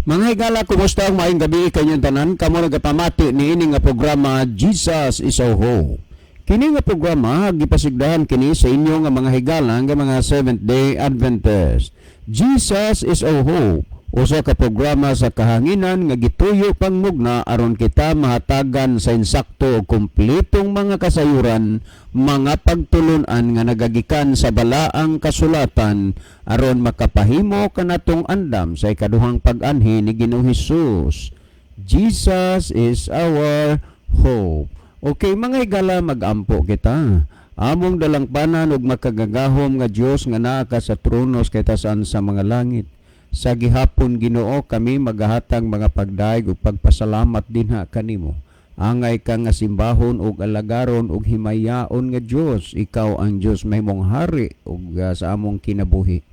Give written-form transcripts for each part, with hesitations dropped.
Mga higala, kumusta ang maayong gabi kanyang tanan? Kamo nagapamati ni ini nga programa Jesus is our Hope. Kini nga programa gipasigdahan kini sa inyo nga mga higala nga mga Seventh-day Adventist. Jesus is our Hope. Usa ka programa sa kahanginan nga gituyo pang mugna aron kita mahatagan sa insakto o kumpletong mga kasayuran, mga pagtulunan nga nagagikan sa balaang kasulatan aron makapahimo kanatong andam sa ikaduhang pag-anhi ni Ginoong Hesus. Jesus is our hope. Okay, mga higala, mag-ampo kita. Among dalangpanan ug makagagahom nga Dios nga naa ka sa tronos kay tasan sa mga langit. Sa gihapon Ginoo kami magahatag mga pagdaig ug pagpasalamat dinha kanimo. Angay ka nga simbahon ug alagaron ug himayaon nga Dios, ikaw ang Dios mahimong hari ug sa among kinabuhi.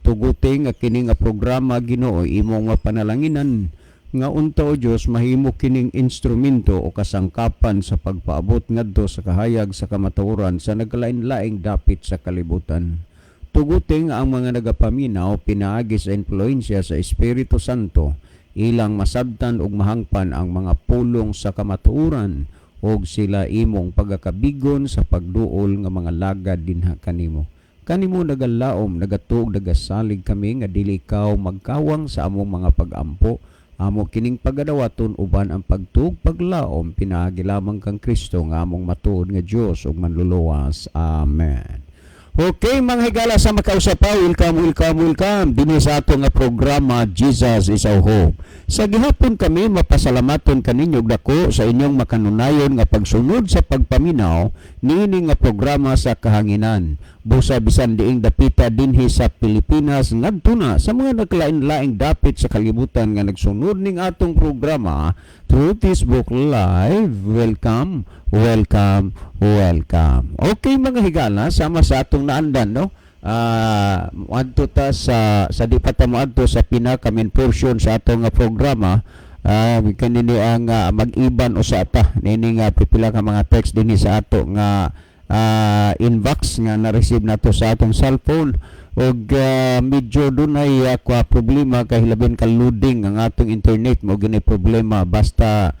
Tuguti nga kini nga programa Ginoo imong mapanalanginan nga unta o Dios mahimo kining instrumento o kasangkapan sa pagpaabot ngadto sa kahayag sa kamatuoran sa naglain-laing dapit sa kalibutan. Tuguting ang mga nagapaminaw pinaagi sa influensya sa Espiritu Santo, ilang masabtan ug mahangpan ang mga pulong sa kamatuoran ug sila imong pagakabigon sa pagduol nga mga lagad dinha kanimo. Kanimo nagalaom, nagatuog, nagasalig kami nga dili ikaw magkawang sa among mga pag-ampo, amo kining pagadawaton uban ang pagtuog paglaom pinaagi lamang kang Kristo nga among matuod nga Dios ug manluluwas. Amen. Okay, mga higala, sa makausapaw, welcome din sa ato nga programa Jesus is our Hope. Sa gihapon kami mapasalamaton kaninyo dako sa inyong makanunayon nga pagsunod sa pagpaminaw niini nga programa sa kahanginan. Busa bisan diing dapita dinhi sa Pilipinas ngadto na sa mga naglain-laing dapit sa kalibutan nga nagsunod ning atong programa through Facebook Live. Welcome. Okay, mga higala, sama sa atong naandan, no? Adto ta sa di pa ta moadto sa pinaka main portion sa atong nga programa. Kanini ang mag-iban usa ta nini nga pipila ka mga text dinhi sa ato nga inbox nga na-receive nato sa atong cellphone. Og medyo dunay problema kay labin ka loading ang atong internet mo gini problema basta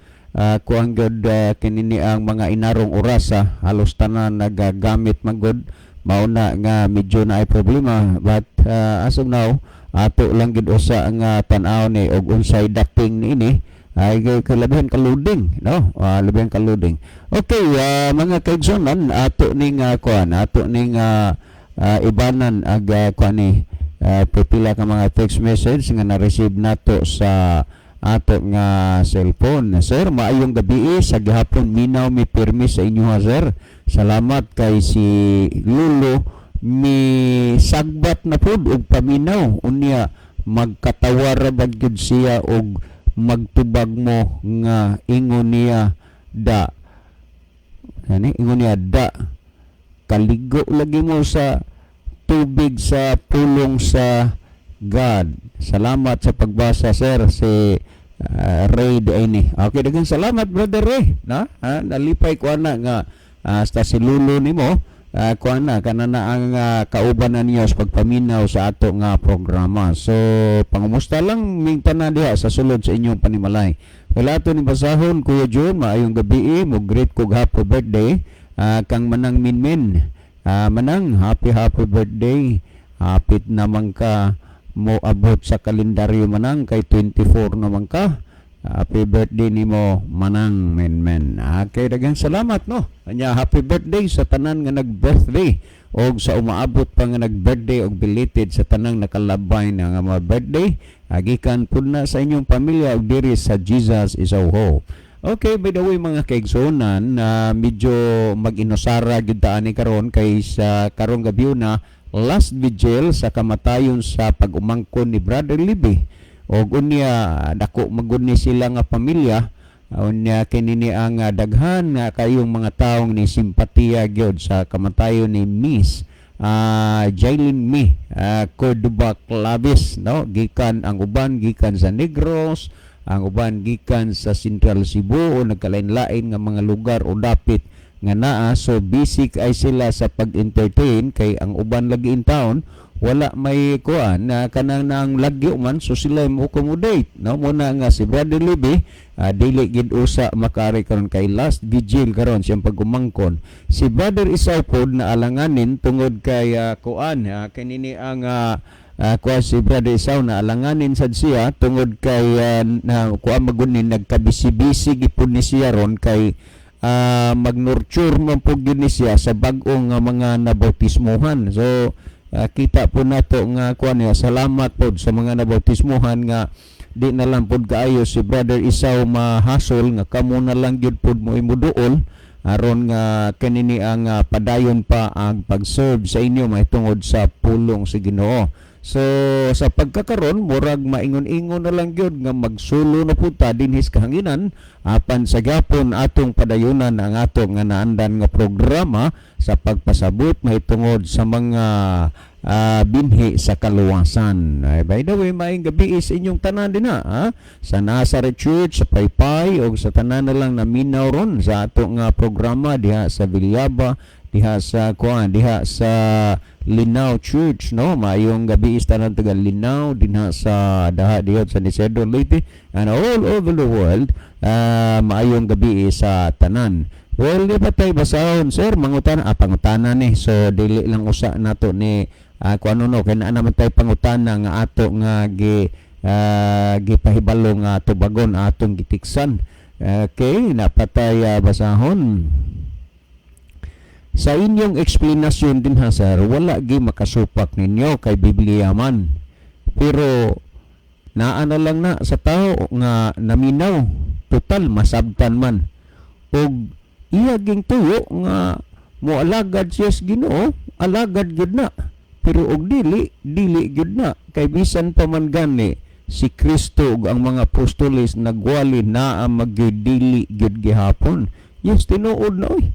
kuang god kinini ang mga inarong oras halos tanan nagagamit magod mauna nga medyo na ay problema but as of now ato lang gid usa nga tan-aw ni og unsay dating niini ay kalabihan ka loading, no? Labihan ka loading. Okay, mga kaigsonan, ato ning kuan ato ning ibanan ag kuan ni pipila ka mga text message nga na-receive nato sa ato nga cellphone. Sir, maayong gabi sa gihapon minaw mi pirmi sa inyo sir. Salamat kay si Lulu mi sagbat na pud og paminaw unya magkatawar ba gyud siya og magtubag mo nga ingon niya da kaligo lagi mo sa tubig sa pulong sa God. Salamat sa pagbasa sir si Ray ini. Okay, daghang salamat brother Ray, na nalipay ko na nga hasta si Lulu nimo kuan na kanana ang kaubanan niya sa pagpaminaw sa ato nga programa. So pangumusta lang ming tanan diha sa sulod sa inyong panimalay. Wala to ni basahon Kuya John, maayong gabi mo greet kog happy birthday kang Manang Minmin. Manang happy birthday. Hapit naman ka mo abot sa kalendaryo Manang kay 24 naman ka. Happy birthday nimo Manang men. Okay, daghang salamat no. Anya happy birthday sa tanan nga nag-birthday og sa umaabot pa nga nag-birthday og belated sa tanang nakalabay na nga mga birthday. Agikan pud na sa inyong pamilya og diri sa Jesus is our Hope. Okay, by the way mga kaigsonan, medyo mag-inusara gyud ta ani karon kay sa karong gabi na last vigil sa kamatayon sa pag-umangkon ni Brother Libby. Og unya dako magud ni sila nga pamilya unya kinini ang daghan nga kayong mga taong ni simpatiya gyud sa kamatayon ni Miss Jailin Mi Cordoba Clavis, no? Gikan ang uban gikan sa Negros, ang uban gikan sa Central Cebu o nagkalain-lain nga mga lugar o dapit nga naa. So basic ay sila sa pag-entertain kay ang uban lagi in town wala may kuan na kanang nang lagyo man, so sila mo accommodate, no? Muna nga si Brother Libby, dili gid usa makari karon kay last vigil karon siyang pagumangkon. Si Brother Isaw pod na alanganin tungod kay kuan kanini ang kuan si Brother Isaw na alanganin sad siya tungod kay na kuan magunin nagkabisi-bisi gipud ni siya ron kay mag-nurture man pud ni siya sa bag-ong mga nabautismohan. So kita po nato nga kuan niya, salamat pod sa mga nabautismohan nga di na lang pod kaayo si Brother Isaw mahasol nga kamo na lang gyud pod mo imuduol aron nga kanini ang padayon pa ang pag-serve sa inyo mahitungod sa pulong sa Ginoo. So sa pagkakaron murag maingon-ingon na lang gyud nga magsulo na pud ta dinhis kahanginan apan sa gapon atong padayunan ang atong nga naandan nga programa sa pagpasabot mahitungod sa mga binhi sa kaluwasan. By the way, maayong gabi is inyong tanan din sa Nazareth Church, sa Paypay, o sa tanan na lang na minaw ron sa atong programa diha sa Villaba, diha sa Linao Church, no? Maayong gabi is tanan taga Linao, diha sa diha sa Nicedo Leyte, and all over the world. Maayong gabi is sa tanan. Well, di ba tayo basahon, sir? Pangutana ni. So, dili lang usa nato ni kung ano no, kaya na naman tayo pangutana nga ato nga gipahibalo nga tubagon atong gitiksan. Okay, napatay basahon. Sa inyong eksplanasyon din ha, sir, wala gi makasupak ninyo kay Biblia man. Pero, naana lang na sa tao nga naminaw, total masabtan man. O iyaging tuyo nga mo alagad siya sa Ginoo, alagad gyud na. Pero og dili gyud na kay bisan pa man gani si Kristo ug ang mga apostoles nagwali na ang magdili gyud gihapon. Yes, tinuod na oy.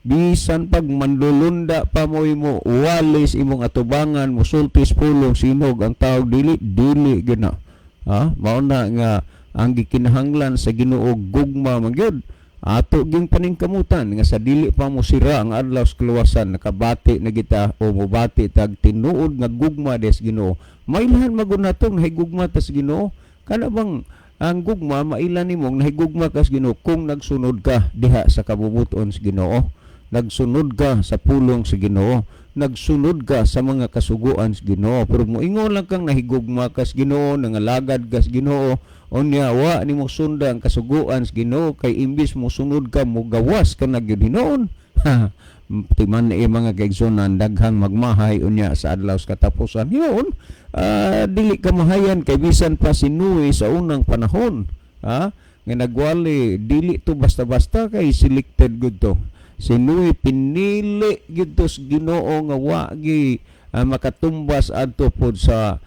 Bisan pag manlulunda pa mo imo walis imong atubangan mo sultis pulong sinog ang tawag dili gyud na. Mao na nga ang gikinahanglan sa Ginoo gugma man gyud. Ato ging paningkamutan nga sa dili pa mo sira ang adlaw sa kaluwasan nakabati na kita o mobati tag tinuod nga gugma des Ginoo. Mailan magud natong nahigugma tas Ginoo? Kana bang ang gugma mailan nimong nahigugma kas Ginoo kung nagsunod ka diha sa kabubuton sa Ginoo, nagsunod ka sa pulong sa Ginoo, nagsunod ka sa mga kasuguan sa Ginoo. Pero moingon lang kang nahigugma kas Ginoo, nangalagad kas Ginoo, unya wa nimo sunda ang kasuguan sa Ginoo kay imbis mo sunod ka mo gawas ka na gyud hinoon. Timan mga kaigsunan daghang magmahay unya sa adlaw sa katapusan. Hiyon, dili ka mahayan kay bisan pa si Noe sa unang panahon. Nga nagwali dili to basta-basta kay selected gud to. Si Noe pinili gyud to sa Ginoo nga wa gi makatumbas adto pod sa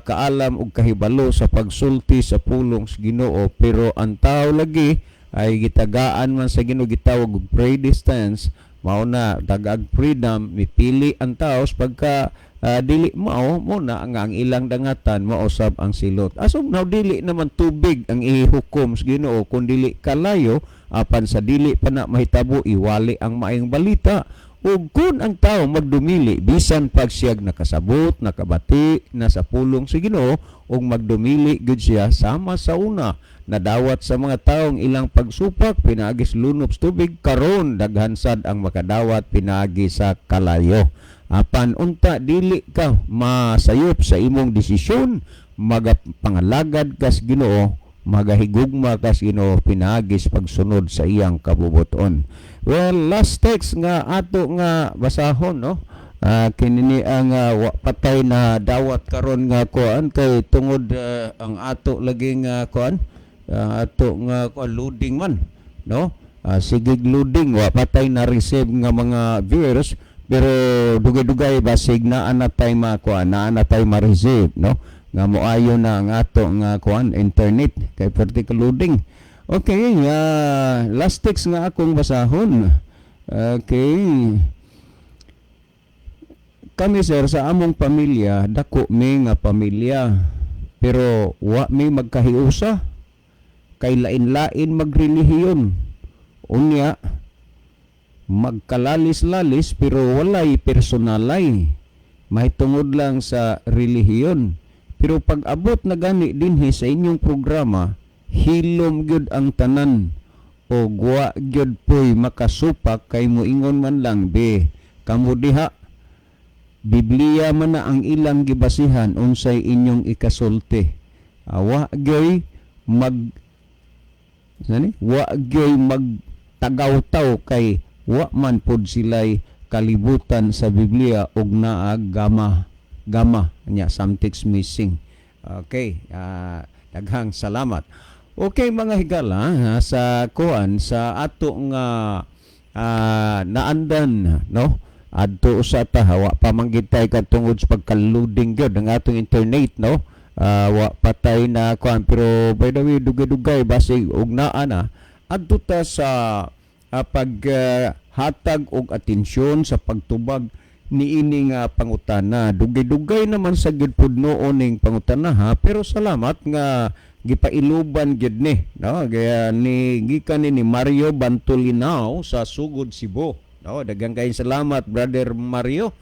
kaalam ug kahibalo sa pagsulti sa pulong sa Ginoo. Pero ang tao lagi ay gitagaan man sa Ginoo, gitawag og predestines, mao na dagag freedom, mipili ang tao pagka dili mao mo na ang ilang dangatan mausab ang silot. Aso now dili naman tubig ang ihukom sa Ginoo kun dili kalayo apan sa dili pa na mahitabo iwali ang maayong balita. Ug kun ang tao magdumili bisan pag siyag nakasabot, nakabati na sa pulong sa Ginoo ug magdumili gud siya sama sa una nadawat sa mga taong ilang pagsupak pinaagi sa lunop sa tubig, karon daghan sad ang makadawat pinaagi sa kalayo. Apan unta dili ka masayop sa imong desisyon, magapangalagad kas Ginoo, magahigugma kas Ginoo pinaagi sa pagsunod sa iyang kabubuton. Well, last text nga ato nga basahon, no? Kinini ang patay na dawat karon nga kuan kay tungod ang ato lagi nga kuan ato nga loading man, no? Sigig loading wa patay na receive nga mga viewers pero dugay-dugay basig na anatay makuan na anatay ma-receive, no? Nga moayo na ang ato nga kuan internet kay vertical loading. Okay, last text nga akong basahon. Okay. Kami sir sa among pamilya, dako mi nga pamilya. Pero wa mi magkahiusa. Kay lain-lain magrelihiyon. Unya, magkalalis-lalis pero walay personalay. may tungod lang sa relihiyon. Pero pag abot na gani dinhi sa inyong programa, hilom gyud ang tanan o wa gyud poy makasupak kay moingon man lang be kamo diha Biblia man na ang ilang gibasihan unsay inyong ikasulti. Wa gyud magtagaw-taw kay wa man pod sila'y kalibutan sa Biblia og naa gama nya something's missing. Okay, daghang salamat. Okay mga higala, sa kuan sa ato nga naandan no adto sa tahawa pamanggitay katungod sa pagka-loading gyud ang atong internet no. Wa patay na kuan pero by the way dugay-dugay base og naa na adto ta sa paghatag og atensyon sa pagtubag niini nga pangutana. Dugay-dugay naman sa gid pud noon ning pangutana ha, pero salamat nga gipailuban gid ni no gaya ni gikan ni Mario Bantolinaw sa Sugod, Cebu. No, daghang kay salamat brother Mario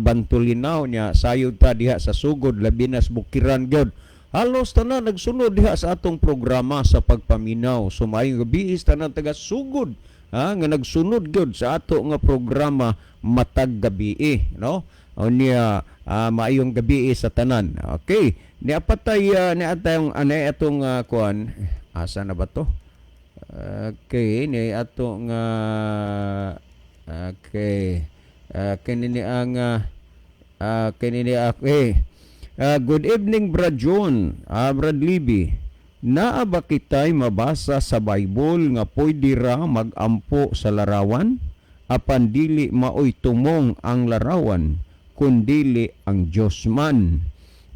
Bantolinaw nya sayod ta diha sa Sugod labi na sa Bukiran gyud. Halos tanan nagsunod diha sa atong programa sa pagpaminaw. So maayong gabi tanan taga Sugod nga nagsunod gyud sa ato nga programa matag gabi no. Unya maayong gabi sa tanan. Okay. Ni apatay ni atong atong kuan asa na ba to? Okay, ni atong okay. Kanini ang good evening Brad John, Brad Libby. Naa ba kitay mabasa sa Bible nga pwede ra magampo sa larawan? Apan dili maoy tumong ang larawan, kundili ang Dios man.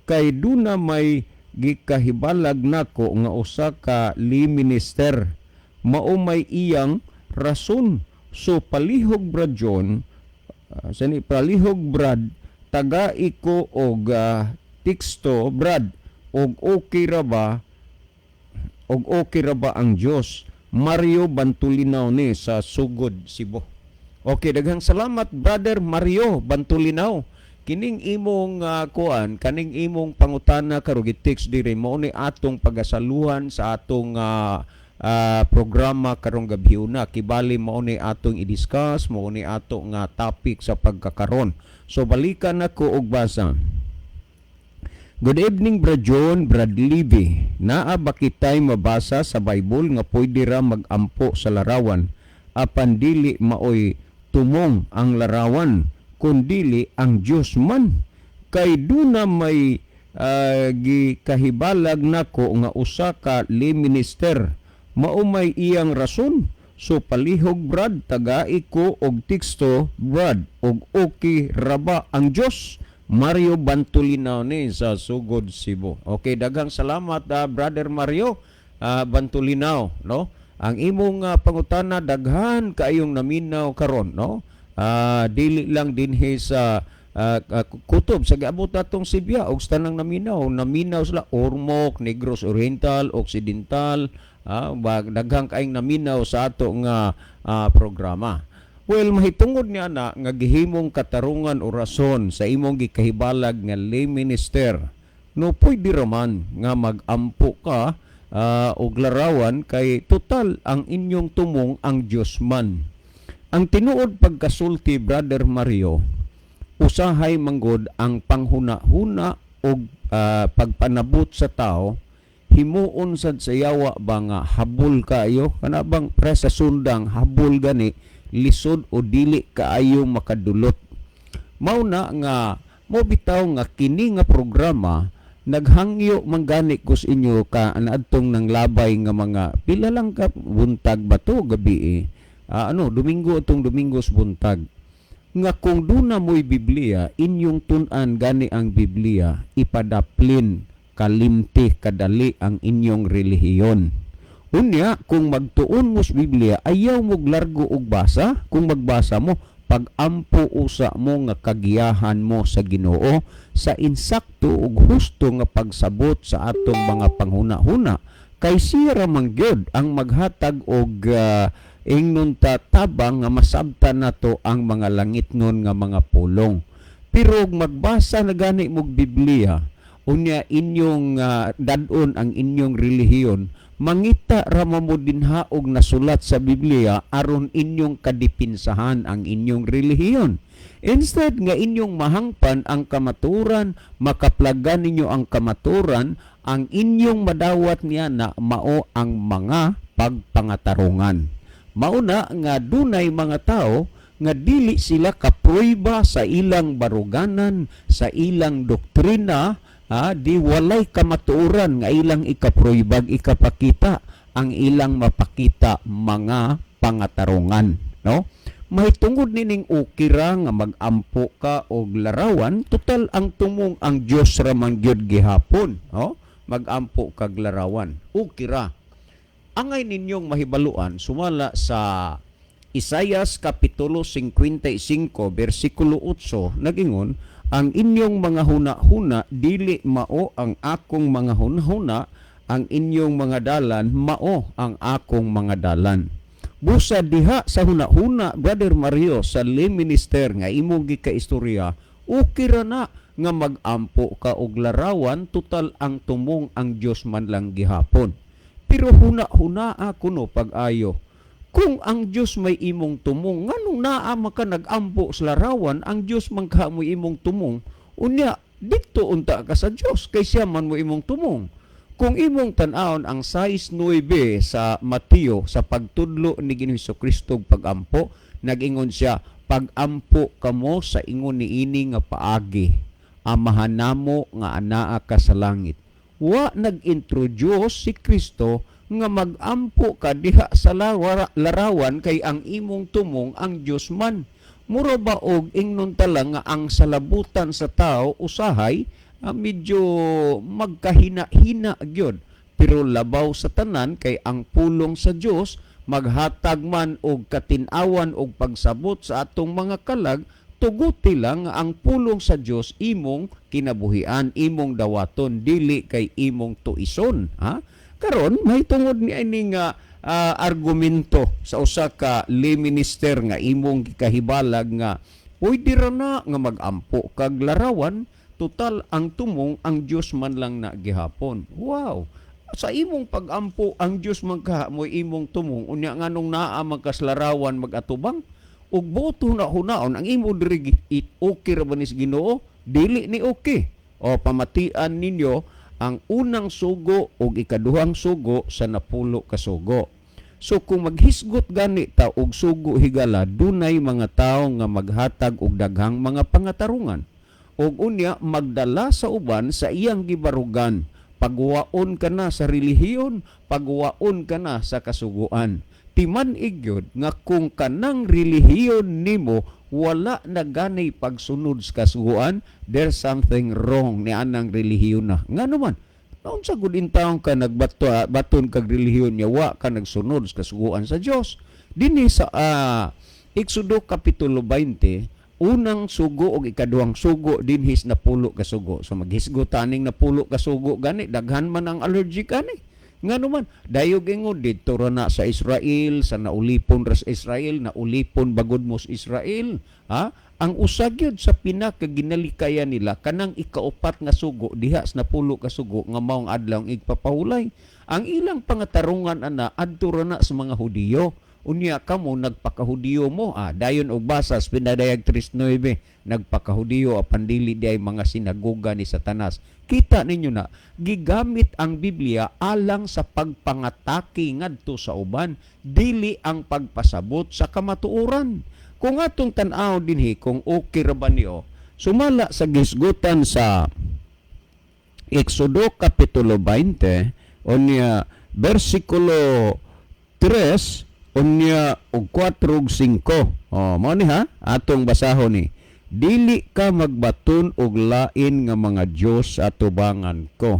Kay duna may gikahibalag nako nga usa ka minister, mao may iyang rason. So palihog Brad John, palihog Brad, taga iko og teksto Brad, og okay ra ba ang Dios? Mario Bantolinaw ni sa Sugod, Cebu. Okay, daghang salamat brother Mario Bantolinaw. Kining imong kuan, kaning imong pangutana karon gitext dire mao ni atong pagasaluhan sa atong programa karong gabi una. Kibali mao ni atong i-discuss, mao ni ato nga topic sa pagkakaron. So balikan nako og basa. Good evening Brad John, Brad Libby. Naa ba kitay mabasa sa Bible nga pwede ra magampo sa larawan apan dili maoy tumong ang larawan kundili ang Dios man? Kay duna may gikahibalag nako nga usa ka minister, mao may iyang rason. So palihog Brad, tagai ko og teksto Brad, og okay raba ang Dios? Mario Bantolinaw ni sa Sugod, Cebu. Okay, daghang salamat brother Mario Bantolinaw no. Ang imong pangutana daghan kaayong naminaw karon no. Dili lang dinhi sa kutob sa giabot atong Sibya og tanang naminaw sila Ormoc, Negros Oriental, Occidental, daghang kaayong naminaw sa ato nga programa. Well, mahitungod niya na nga gihimong katarungan o rason sa imong gikahibalag nga lay minister. No pwede raman nga magampo ka og larawan kay total ang inyong tumong ang Dios man. Ang tinuod pagkasulti brother Mario, usahay manggod ang panghuna-huna og pagpanabot sa tao, himuon sad sa yawa ba nga habol kaayo kana bang presa sundang habol gani lisod o dili kaayo makadulot. Mauna nga mo bitaw nga kini nga programa naghangyo manggani kus inyo ka anadtong nang labay nga mga pila lang ka buntag ba to gabi Domingo atong Domingos buntag nga kung duna mo'y Biblia inyong tun-an gani ang Biblia ipadaplin kalimti kadali ang inyong relihiyon. Unya, kung magtuon mo sa Biblia, ayaw mo largo og basa. Kung magbasa mo, pag-ampo usa mo nga kagiyahan mo sa Ginoo sa insakto ug husto nga pagsabot sa atong mga panghuna-huna. Kay siya ra man gyud ang maghatag og ingnon tabang nga masabtan nato ang mga langitnon nga mga pulong. Pero magbasa na gani mog Biblia, unya inyong dadon ang inyong relihiyon, mangita ra mo dinha og nasulat sa Biblia aron inyong kadipinsahan ang inyong relihiyon. Instead nga inyong mahangpan ang kamaturan, makaplagan ninyo ang kamaturan, ang inyong madawat niya na mao ang mga pagpangatarungan. Mauna nga dunay mga tao nga dili sila kapruiba sa ilang baruganan, sa ilang doktrina, di walay kamatuoran nga ilang ikapruibag ikapakita ang ilang mapakita mga pangatarungan, no? May tungod nining ukira nga magampo ka og larawan, total ang tumong ang Dios ra man gyud gihapon, no? Magampo kag larawan, ukira. Angay ninyong mahibaluan sumala sa Isaias Kapitulo 55, versikulo 8, nagingon, ang inyong mga huna-huna, dili mao ang akong mga huna-huna, ang inyong mga dalan, mao ang akong mga dalan. Busa diha sa huna-huna, Brother Mario, sa lay minister nga imong gikaistorya, okay ra na nga magampo ka og larawan, total ang tumong ang Dios man lang gihapon. Pero huna-huna kuno pag-ayo. Kung ang Diyos may imong tumong, nganong naama ka nag-ampo sa larawan, ang Diyos man ka mo imong tumong, unya, dito unta ka sa Diyos, kay siya man mo imong tumong. Kung imong tan-aon ang 6:9 sa Mateo, sa pagtudlo ni Ginoong Kristo pag-ampo, nag-ingon siya, pag-ampo kamo sa ingon ni ini nga paagi, amahan namo nga anaa ka sa langit. Wa nag-introduce si Kristo nga magampo ka diha sa larawan kay ang imong tumong ang Dios man. Mura ba og ingnon tala nga ang salabutan sa tao usahay medyo magkahina-hina gyud, pero labaw sa tanan kay ang pulong sa Dios maghatag man og katin-awan og pagsabot sa atong mga kalag, tuguti lang nga ang pulong sa Dios imong kinabuhian, imong dawaton, dili kay imong tuison, ha? Karon may tungod ni ini nga argumento sa usa ka lay minister nga imong kahibalag nga pwede ra na nga magampo kag larawan, total ang tumong ang Dios man lang na gihapon. Wow. Sa imong pagampo ang Dios man ka mo imong tumong, unya nganong naa magkaslarawan magatubang ug boto na hunaon ang imo diri okay ra ba ni Ginoo? Dili ni okay. O pamatian ninyo ang unang sugo o ikaduhang sugo sa napulo ka sugo. So kung maghisgot gani ta og sugo higala, dunay mga tawo nga maghatag og daghang mga pangatarungan. Og unya magdala sa uban sa iyang gibarugan. Pagwaon ka na sa relihiyon, pagwaon ka na sa kasuguan. Timan igyod nga kung kanang relihiyon nimo wala na ganay pagsunod sa kasuguan, there's something wrong ni anang relihiyon na. Nga naman, naon sa gudin taong ka baton kag relihiyon niya, wa ka nagsunod sa kasuguan sa Dios. Dinhi sa Exodo Kapitulo 20, unang sugo o ikaduhang sugo, dinhis na pulo ka sugo. So maghisgot taning na pulo ka sugo, gani, daghan man ang allergic ani. Nga naman, dayog ingon dito ra na sa Israel, sa naulipon ras Israel, naulipon bagod mo sa Israel. Ha? Ang usagyod sa pinakaginalikayan nila, kanang ikaupat nga sugo, dihas na pulo ka sugo, nga maong adlaw igpapahulay. Ang ilang pangatarungan ana, adto ra na sa mga Hudiyo. Unya kamo nagpakahudiyo mo, dayon og basas pinadayag 3:9, nagpakahudiyo apan dili di ay mga sinagoga ni Satanas. Kita ninyo na gigamit ang Biblia alang sa pagpangatake ngadto sa uban, dili ang pagpasabot sa kamatuoran. Kung atong tan-aw dinhi kung okay ra ba niyo, sumala sa gisgutan sa Exodo Kapitulo 20 unya versikulo 3 unya og 4 ug 5. Mao ni ha, atong basahon ni. Dili ka magbaton og lain nga mga Dios sa atubangan ko.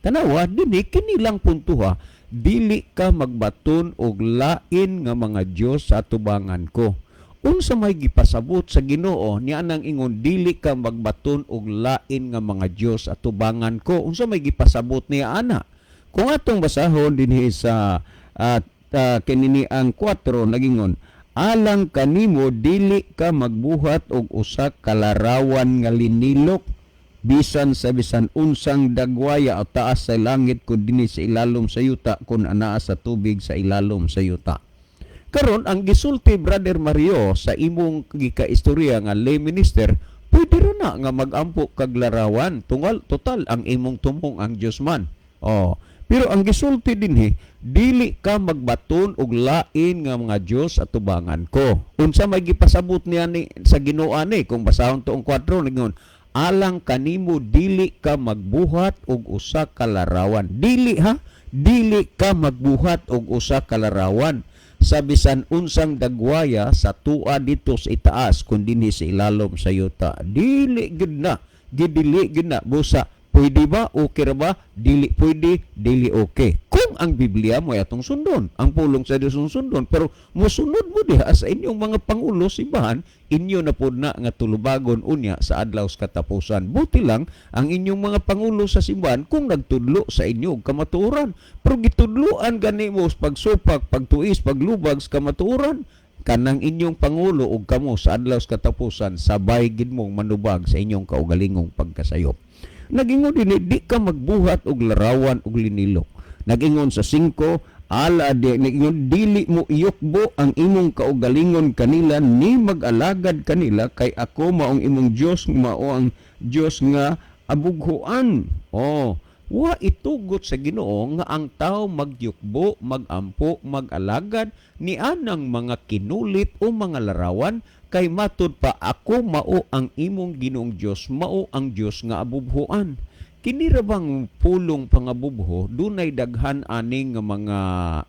Tanawa, dinhi kini lang punto ha. Dili ka magbaton og lain nga mga Dios sa atubangan ko. Unsa may gipasabot sa Ginoo niya nang ingon dili ka magbaton og lain nga mga Dios sa atubangan ko. Unsa may gipasabot niya ana? Kung atong basahon dinhi sa kinini ang 4 nagingon, alang kanimo dili ka magbuhat og usa ka larawan nga linilok bisan sa bisan unsang dagwaya o taas sa langit kun dinhi sa ilalom sa yuta kun anaa sa tubig sa ilalom sa yuta. Karon ang gisulti Brother Mario sa imong gikaistorya nga lay minister, pwede ra na nga magampo kag larawan tunggal total ang imong tumong ang Dios man. Pero ang gisulti dinhi, dili ka magbaton og lain nga mga Dios at tubangan ko. Unsa may gipasabot niya ni sa Ginoo ani kung basahon tuong 4 ningon, alang kanimo dili ka magbuhat og usa ka larawan. Dili ka magbuhat og usa ka larawan sa bisan unsang dagwaya sa tua dito sa itaas kun dinhi sa ilalom sa yuta. Dili gid na busa. Pwede ba? Okay ra ba? Dili pwede, dili okay. Kung ang Biblia mo atong sundon, ang pulong sa Dios sundon, pero mosunod mo diha sa inyong mga pangulo simbahan, inyo na pod na nga tulubagon unya sa adlaw sa katapusan. Buti lang ang inyong mga pangulo sa simbahan kung nagtudlo sa inyong kamatuoran. Pero gitudloan gani mo pagsupak, pagtuis, paglubag sa kamatuoran, kanang inyong pangulo ug kamo sa adlaw sa katapusan sabay gid mong manubag sa inyong kaugalingong pagkasayop. Nagingon din, di ka magbuhat og larawan og linilok. Nagingon sa 5, nagingon, dili mo iyukbo ang imong kaugalingon kanila ni mag-alagad kanila kay ako maong imong Dios, mao ang Dios nga abughuan. Wa itugot sa Ginoo nga ang tao magyukbo, magampo, mag-alagad ni anang mga kinulit o mga larawan kay matud pa ako mao ang imong Ginoong Dios, mao ang Dios nga abubhuan. Kini ra bang pulong pangabubho dunay daghan aning nga mga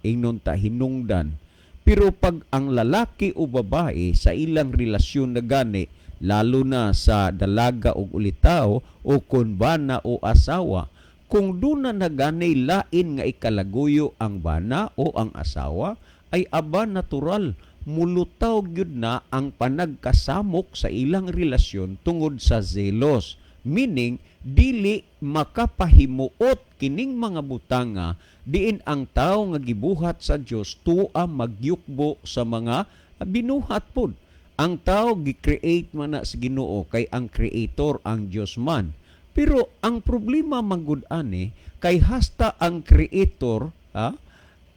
ingnon ta hinungdan. Pero pag ang lalaki o babae sa ilang relasyon na gani, lalo na sa dalaga o ulitaw o kunbana o asawa, kung duna na gani lain nga ikalaguyo ang bana o ang asawa, ay aba natural mulutaw gyud na ang panagkasamok sa ilang relasyon tungod sa zelos. Meaning, dili makapahimuot kining mga butanga diin ang tao nga gibuhat sa Dios tua magyukbo sa mga binuhat pod. Ang tao gi-create man na sa Ginoo kay ang creator ang Dios man. Pero ang problema manggod ani kay hasta ang creator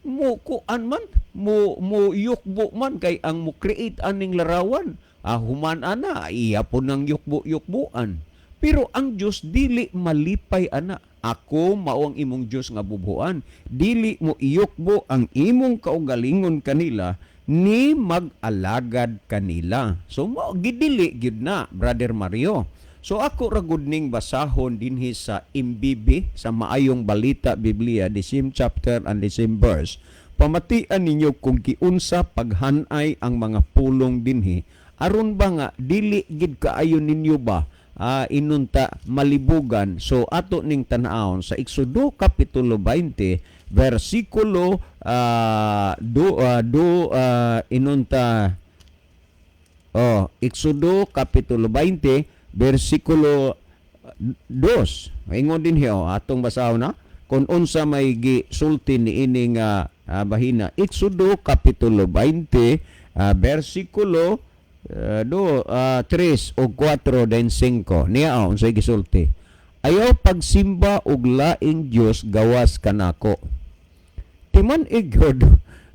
mo kuan man mo yukbo man kay ang mo create aning larawan human ana iya po nang yukbo-yukbuan. Pero ang Dios dili malipay ana. Ako mao ang imong Dios nga bubuan. Dili mo iyukbo ang imong kaugalingon kanila ni mag-alagad kanila. So mo gidili gid na Brother Mario. So ako ragud ning basahon dinhi sa MBB sa Maayong Balita Biblia, the same chapter and the same verse. Pamatian ninyo kung kiunsa paghanay ang mga pulong dinhi aron ba nga dili gid kaayo ninyo ba inunta malibugan. So ato ning tan-awon sa Exodo kapitulo 20 versikulo Exodo kapitulo 20 versikulo 2. Maingon din hiyo atong basahon na kung unsa may gisulti ni ining bahina. Exodo kapitulo 20 versikulo 3 o 4 den 5. Niya unsay gisulti. Ayaw pagsimba og laing Dios gawas kanako. Timan igod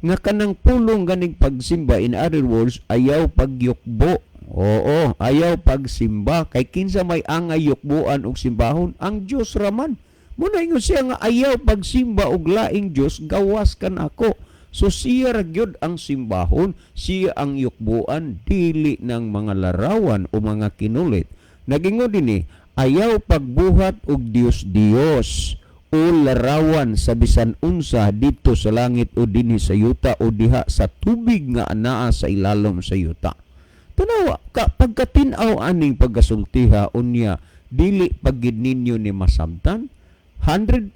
nga kanang pulong ganing pagsimba, in other words, ayaw pagyukbo. Oo, ayaw pagsimba kay kinsa may angay yukbuan og simbahon ang Dios raman. Muna ingon siya nga ayaw pagsimba og laing Dios gawas kanako. So siya ra gyud ang simbahon, siya ang yukbuan, dili ng mga larawan o mga kinulit. Nagingon dinhi, ayaw pagbuhat og Dios o larawan sa bisan unsa dito sa langit o dinhi sa yuta o diha sa tubig nga anaa sa ilalom sa yuta. Tanawa, pagkatin-aw aning pagkasultiha unya, dili pagid ninyo ni masabtan. 100%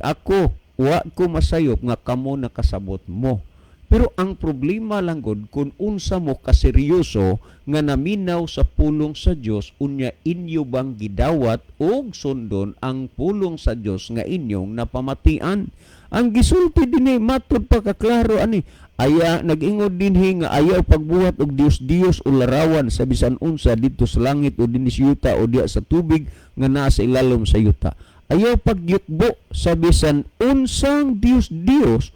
ako, wa ko masayop nga kamo nakasabot mo. Pero ang problema lang gud kung unsa mo kaseryoso nga naminaw sa pulong sa Dios unya inyo bang gidawat og sundon ang pulong sa Dios nga inyong napamatian. Ang gisulti dinhi matud pagkaklaro ani, Aya nag-ingod dinhi nga ayaw pagbuhat og Dios o larawan sa bisan unsa dito sa langit o dinhi sa yuta o diya sa tubig nga naa sa ilalom sa yuta. Ayaw pagyukbo sa bisan unsang Dios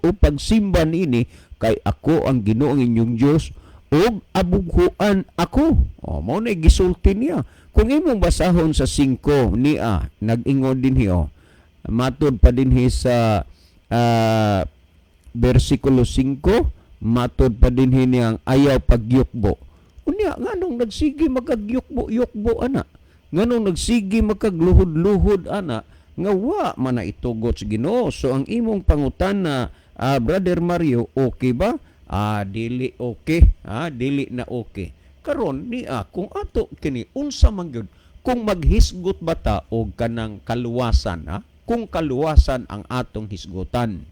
o pagsimba niini kay ako ang Ginoo ang inyong Dios ug abughuan ako. O mao na gisulti niya. Kung imong basahon sa 5 niya nag-ingod dinhi matod pa dinhi sa versikulo 5, matod pa din hiniyang ayaw pagyukbo. Unya, nganong nagsigi makagyukbo-yukbo, ana? Nganong nagsigi makagluhod-luhod, ana? Nga wa man na itugot sa Ginoo. So, ang imong pangutan na, Brother Mario, okay ba? Dili okay. Dili na okay. Karon niya, kung ato kini, unsa man gyud kung maghisgot bata o kanang kaluwasan, kung kaluwasan ang atong hisgutan.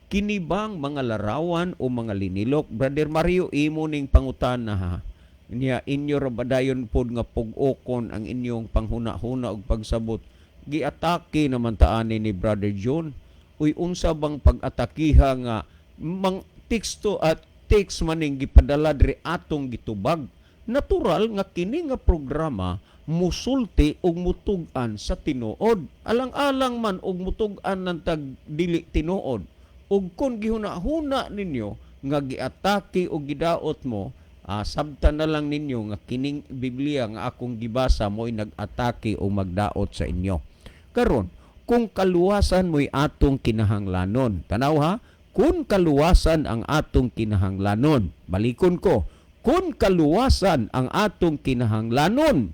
Kini bang mga larawan o mga linilok? Brother Mario, imo ning pangutan na niya inyo rabadayon pod nga pug-okon ang inyong panghuna-huna og pagsabot. Giatake naman taani ni Brother John. Uy, unsa bang pag-atakiha nga mang teksto at text maning gipadala diri atong gitubag. Natural nga kini nga programa musulti og mutug-an sa tinuod. Alang-alang man og mutug-an ng tag dili tinuod. Ug kung gihuna-huna ninyo nga giatake o gidaot mo, sabta na lang ninyo nga kining Biblia nga akong gibasa mo'y nag-atake o magdaot sa inyo. Karon, kung kaluwasan mo'y atong kinahanglanon. Tanaw ha? Kung kaluwasan ang atong kinahanglanon. Balikon ko, kung kaluwasan ang atong kinahanglanon,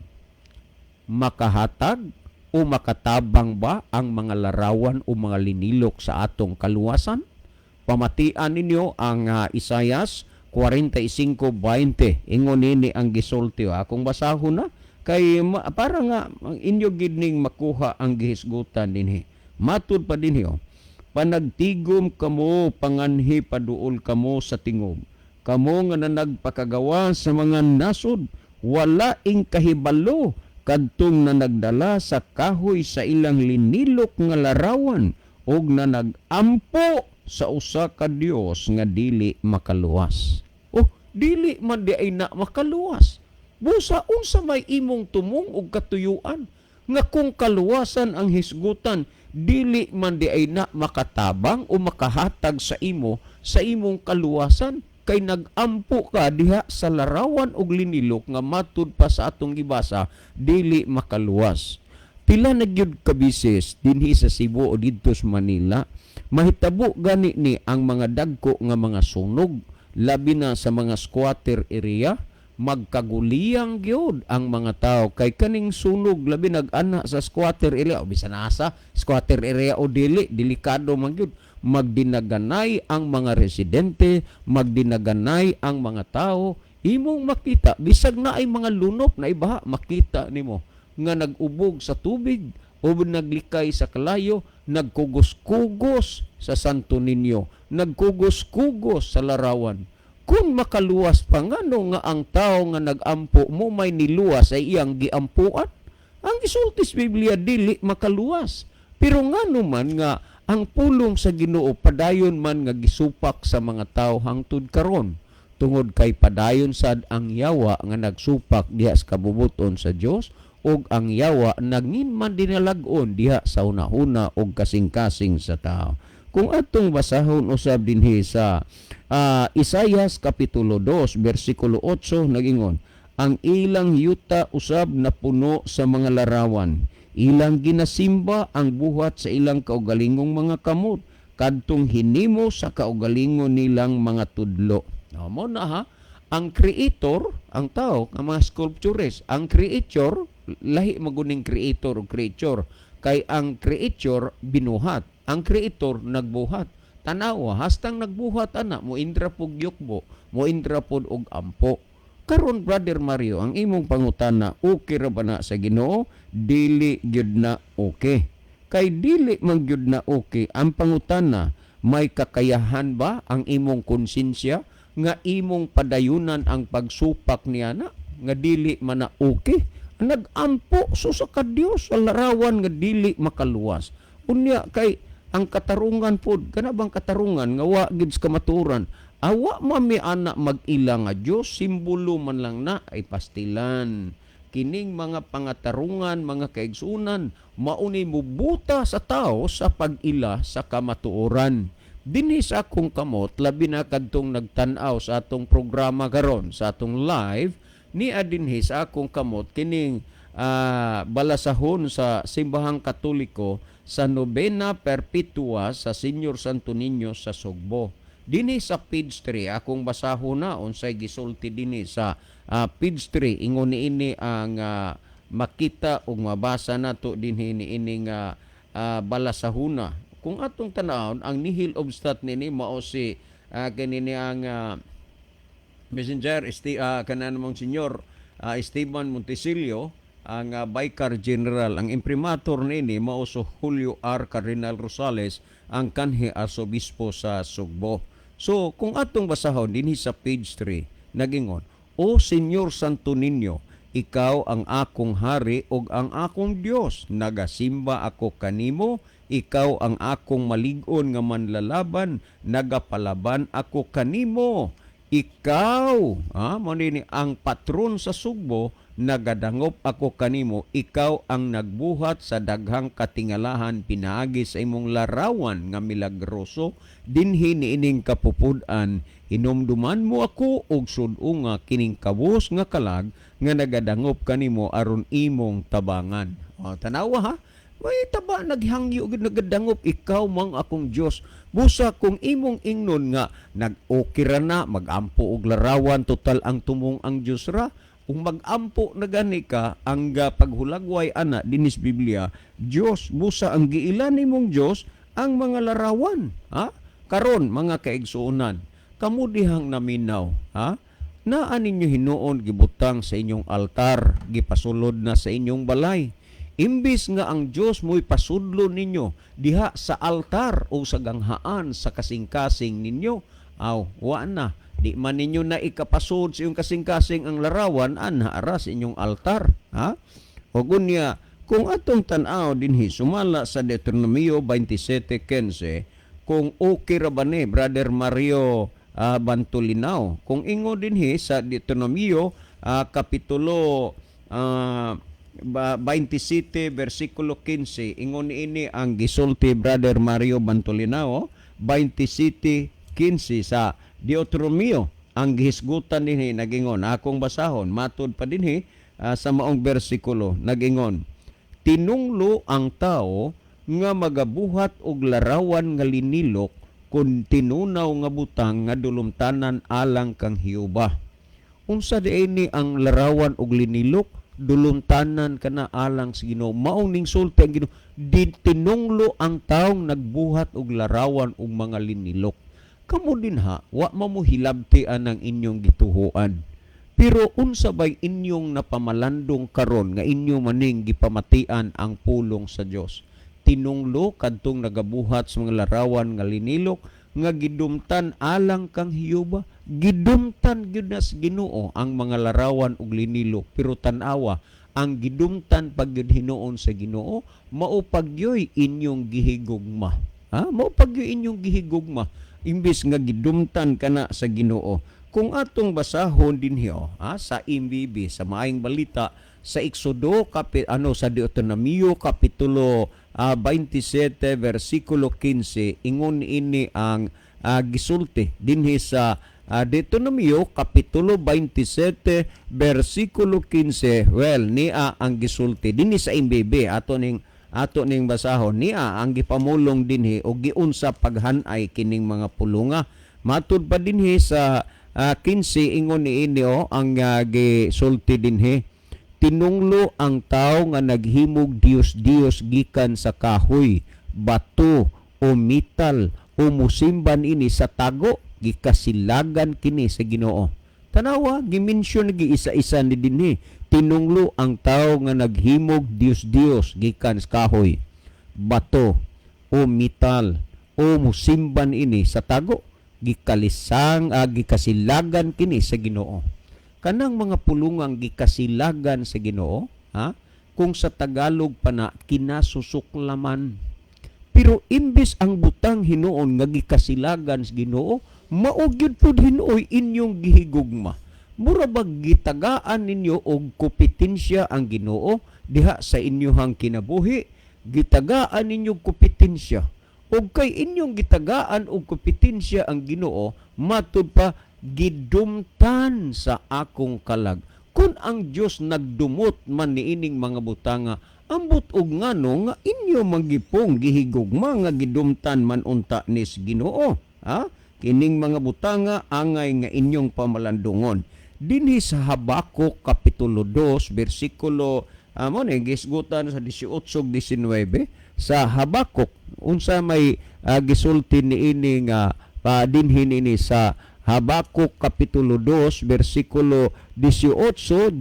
makahatag o makatabang ba ang mga larawan o mga linilok sa atong kaluwasan? Pamatian ninyo ang Isaias 45:20. Ingon nini ang gisulti. Kung basahon na, kay para nga inyo gid ning makuha ang gihisgutan dinhi. Matud pa dinhi, panagtigom kamo, panganhi paduol kamo sa tingob. Kamo nga nagpakagawa sa mga nasod, wala ing kahibalo kadtong na nagdala sa kahoy sa ilang linilok nga larawan og na nagampo sa usa ka Dios nga dili makaluwas. Dili man di ay na makaluwas. Busa unsa may imong tumong og katuyuan nga kung kaluwasan ang hisgutan, dili man di ay na makatabang o makahatag sa imong kaluwasan. Kay nagampo ka diha sa larawan og linilok nga matud pa sa atong gibasa dili makaluwas. Pila na gyud ka bisis dinhi sa Cebu o didto sa Manila, mahitabo gani ni ang mga dagko nga mga sunog, labi na sa mga squatter area, magkaguliyang gyud ang mga tao kay kaning sunog labi nag-ana sa squatter area o bisan asa squatter area o dili, delikado man gyud. Magdinaganay ang mga residente, magdinaganay ang mga tao, imong makita, bisag na ay mga lunop na ibaha, makita nimo nga nag-ubog sa tubig o naglikay sa kalayo, nagkugos-kugos sa Santo Niño, nagkugos-kugos sa larawan. Kung makaluwas pa ngano nga ang tao nga nag-ampo mo may niluwas ay iyang giampuan, ang gisultis Biblia dili makaluwas. Pero ngano man nga ang pulong sa Ginoo padayon man nga gisupak sa mga tao hangtod karon tungod kay padayon sad ang yawa nga nagsupak diha sa kabubuton sa Dios ug ang yawa nanginman dinalag-on diha sa hunahuna ug kasing-kasing sa tao. Kung atong basahon usab dinhi sa Isaias kapitulo 2 bersikulo 8 nagingon, ang ilang yuta usab na puno sa mga larawan. Ilang ginasimba ang buhat sa ilang kaugalingong mga kamot, kadtong hinimo sa kaugalingon nilang mga tudlo. Mo na ha, ang creator, ang tao, ang mga sculptures, ang creator, lahi maguning creator o creature, kay ang creature binuhat, ang creator nagbuhat. Tanawa, hastang nagbuhat ana, mo indra pog yukbo, mo indra pod og ampo. Karon Brother Mario, ang imong pangutana, okay ra ba na sa Ginoo? Dili gyud na okay. Kay dili man gyud na okay, ang pangutana, may kakayahan ba ang imong konsensya nga imong padayunan ang pagsupak niya na nga dili man na okay? Nagampo so sa Dios sa larawan nga dili makaluwas. Unya kay ang katarungan pod, kana bang katarungan nga wa gid kamaturan, Awa mami anak mag-ila nga Dios, simbolo man lang na ay pastilan. Kining mga pangatarungan, mga kaigsunan, mauni mo buta sa tao sa pag-ila sa kamatuoran. Dinhi sa akong kamot, labi na kadtong nagtan-aw sa atong programa karon, sa atong live, ni adinhi sa akong kamot, kining balasahon sa Simbahang Katoliko sa Novena Perpetua sa Senior Santo Niño sa Sugbo. Dinhi sa page 3, akong basahon na, unsay gisulti dinhi sa page 3, ingon niini ang makita o mabasa nato dinhi niining balasahuna. Kung atong tanawon, ang nihil obstat nini mao si kanini ang messenger kanan mong senyor Esteban Montesilio, ang Vicar General. Ang imprimatur nini mao si Julio R. Cardinal Rosales, ang kanhi arsobispo sa Sugbo. So kung atong basahon dinhi sa page 3, nagingon, O Senyor Santo Niño, ikaw ang akong hari ug ang akong Dios. Nagasimba ako kanimo, ikaw ang akong malig-on nga manlalaban, nagapalaban ako kanimo. Ikaw, manini ang patron sa Sugbo, nagadangop ako kanimo. Ikaw ang nagbuhat sa daghang katingalahan, pinaagi sa imong larawan nga milagroso, dinhi niining kapupud-an. Hinumduman mo ako og sud-o kining kabus nga kalag nga nagadangop kanimo aron imong tabangan. Tanawa ha? May taba naghangyo gid nagadangop, ikaw mang akong Dios. Busa kung imong ingnon nga nag-okira na magampo og larawan, total ang tumong ang Dios ra. Kung magampo na gani ka ang paghulagway ana dinis Biblia, Dios busa ang giilan nimong Dios ang mga larawan. Karon mga kaigsuonan, kamo dihang naminaw, naa ninyo hinuon gibutang sa inyong altar, gipasulod na sa inyong balay. Imbis nga ang Dios mo'y pasudlo ninyo diha sa altar o sa ganghaan sa kasing-kasing ninyo, wa na. Di man ninyo na ikapasud sa iyong kasing-kasing ang larawan, anhaara sa inyong altar. O gunya, kung atong tan-aw dinhi sumala sa Deuteronomio 27:15, kung okay ra ba ni Brother Mario Bantolinaw, kung ingo dinhi sa Deuteronomio kapitulo 27 versikulo 15, ingon ini ang gisulti Brother Mario Bantolinaw, 27:15 sa Deuteronomio. Ang gihisgutan dinhi nagingon, akong basahon, matud pa dinhi sa maong bersikulo, nagingon, tinunglo ang tao nga magabuhat og larawan nga linilok kung tinunaw nga butang nga dulumtanan alang kang Hiyuba. Unsa diini ang larawan og linilok? Dulumtanan kana alang sa Ginoo. Maong ning sulti ang Ginoo, tinunglo ang taong nagbuhat og larawan og mga linilok. Kamo din wa mamuhilabtian ang inyong gituhuan. Pero unsa bay inyong napamalandong karon nga inyo maning gipamatian ang pulong sa Dios? Tinunglo kadtong nagabuhat sa mga larawan nga linilok nga gidumtan alang kang Hiyuba. Gidumtan gyud na sa Ginoo ang mga larawan ug linilok, pero tan-awa ang gidumtan pagyud hinuon sa Ginoo mao pagyoy inyong gihigugma. Mao pagyoy inyong gihigugma imbis nga gidumtan kana sa Ginoo. Kung atong basahon dinhi sa MBB sa Maayong Balita sa Exodo sa Deuteronomio kapitulo 27 versikulo 15, ingon ini ang gisulti dinhi sa Deuteronomio kapitulo 27 versikulo 15. Well, niya ang gisulti dinhi sa MBB ato ning basahon, niya ang gipamulong dinhi og giunsa paghanay kining mga pulunga. Matud pa dinhi sa 15, ingon niini ang gisulti dinhi, tinunglo ang tao nga naghimog Dios gikan sa kahoy, bato o metal o musimban ini sa tago, gikasilagan kini sa Ginoo. Tanawa, gimensyon gi isa-isa ni dinhi. Tinunglo ang tao nga naghimog Dios gikan sa kahoy, bato o metal o musimban ini sa tago, gikasilagan kini sa Ginoo. Kanang mga pulungang gikasilagan sa Ginoo, kung sa Tagalog pa na kinasusuklaman. Pero imbis ang butang hinuon nga gikasilagan sa Ginoo, mao gyud pud hinuoy inyong gihigugma. Mura ba gitagaan ninyo og kompetensya ang Ginoo diha sa inyohang kinabuhi? Gitagaan ninyo kompetensya. Og kay inyong gitagaan og kompetensya ang Ginoo, matud pa gidumtan sa akong kalag. Kung ang Dios nagdumot man niining mga butanga, ambot og ngano nga inyo magipong gihigugma nga gidumtan man unta nis Ginoo. Ha? Kining mga butanga angay nga inyong pamalandungon. Dinhi sa Habakuk kapitulo 2 bersikulo mo ni gisgutan sa 18-19 sa Habakuk unsa may gisulti niini nga dinhi nini sa Habakuk kapitulo 2 bersikulo 18-19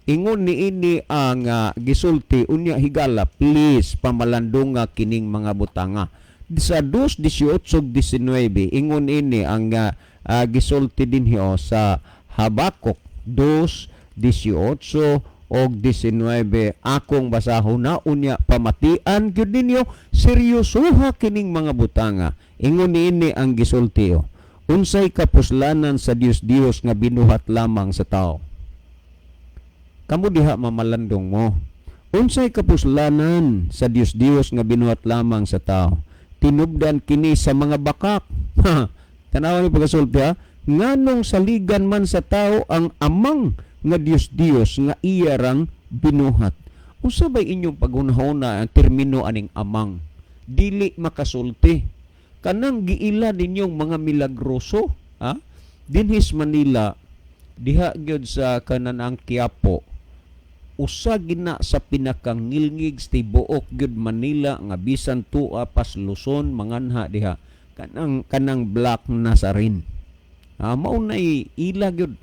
ingon niini ang gisulti unya higala please pamalandunga kining mga butanga. Sa 2:18-19 ingon ini ang gisulti dinhi sa Habakuk 2:18 og 19 akong basahon na unya pamatian gyud ninyo seryosoha kining mga butanga. Ingon ini ang gisulti unsay kapuslanan sa Dios nga binuhat lamang sa tao. Kamu diha mamalandong mo. Unsay kapuslanan sa Dios nga binuhat lamang sa tao. Tinubdan kini sa mga bakak. Tanawa ni pagkasulti ha. Nganong saligan man sa tao ang amang nga Dios nga iyarang binuhat. Unsa bay inyong paghunahuna ang termino aning amang? Dili makasulti. Kanang giila ninyong mga milagroso, ha? Dinhis Manila, diha gyud sa kananang Quiapo. Usa gina sa pinakangilngig sa tibuok gyud Manila nga bisan tua pas Luzon manganha diha kanang Black Nazarene. Mao nay ila gyud